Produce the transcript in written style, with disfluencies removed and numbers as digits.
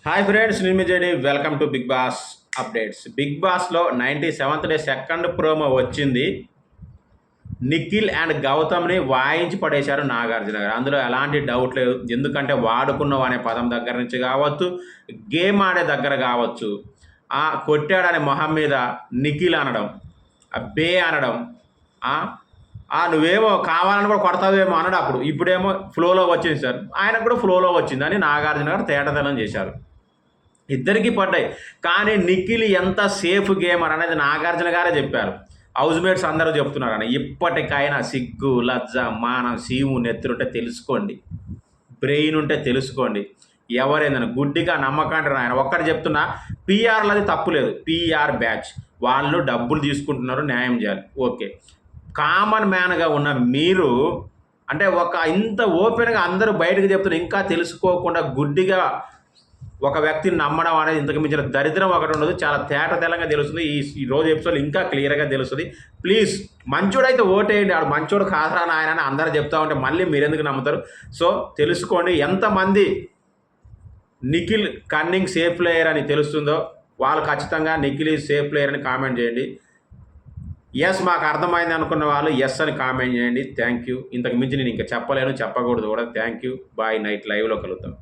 Hi friends, నేను మీ JD. Welcome to Bigg Boss updates. Bigg బాస్లో 97th డే సెకండ్ ప్రోమో వచ్చింది. నిఖిల్ అండ్ గౌతమ్ని వాయించి పడేశారు నాగార్జున గారు. అందులో ఎలాంటి డౌట్ లేదు. ఎందుకంటే వాడుకున్నావు అనే పదం దగ్గర నుంచి కావచ్చు, గేమ్ ఆడే దగ్గర కావచ్చు, కొట్టాడనే మొహం మీద నిఖిల్ అనడం, బే అనడం, నువ్వేమో కావాలని కూడా కొడతావేమో అనడం. ఇప్పుడేమో ఫ్లోలో వచ్చింది సార్, ఆయనకు కూడా ఫ్లోలో వచ్చింది అని నాగార్జున గారు తేటతనం చేశారు. ఇద్దరికి పడ్డాయి. కానీ నిఖిల్ ఎంత సేఫ్ గేమర్ అనేది నాగార్జున గారే చెప్పారు. హౌస్ మేట్స్ అందరూ చెప్తున్నారని. ఇప్పటికైనా సిగ్గు, లజ్జ, మానం, సీము నెత్తురుంటే తెలుసుకోండి, బ్రెయిన్ ఉంటే తెలుసుకోండి. ఎవరైందని గుడ్డిగా నమ్మకంటారు. ఆయన ఒక్కటి చెప్తున్నా, పీఆర్లది తప్పులేదు. పీఆర్ బ్యాచ్ వాళ్ళు డబ్బులు తీసుకుంటున్నారు, న్యాయం చేయాలి, ఓకే. కామన్ మ్యాన్గా ఉన్న మీరు అంటే ఇంత ఓపెన్గా అందరూ బయటకు చెప్తున్నారు, ఇంకా తెలుసుకోకుండా గుడ్డిగా ఒక వ్యక్తిని నమ్మడం అనేది ఇంతకు మించిన దరిద్రం ఒకటి ఉండదు. చాలా తేటతెల్లంగా తెలుస్తుంది. ఈ రోజు ఎపిసోడ్ ఇంకా క్లియర్గా తెలుస్తుంది. ప్లీజ్ మంచోడైతే ఓటేయండి. ఆడు మంచోడు కాదురా నాయన అని అందరూ చెప్తా ఉంటే మళ్ళీ మీరెందుకు నమ్ముతారు? సో తెలుసుకోండి. ఎంతమంది నిఖిల్ కన్నింగ్ సేఫ్ ప్లేయర్ అని తెలుస్తుందో వాళ్ళు ఖచ్చితంగా నిఖిల్ సేఫ్ ప్లేయర్ అని కామెంట్ చేయండి. ఎస్ మాకు అర్థమైంది అనుకున్న వాళ్ళు ఎస్ అని కామెంట్ చేయండి. Thank you. ఇంతకు మించి నేను ఇంకా చెప్పలేను, చెప్పకూడదు కూడా. Thank you. బాయ్. నైట్ లైవ్లో కలుద్దాం.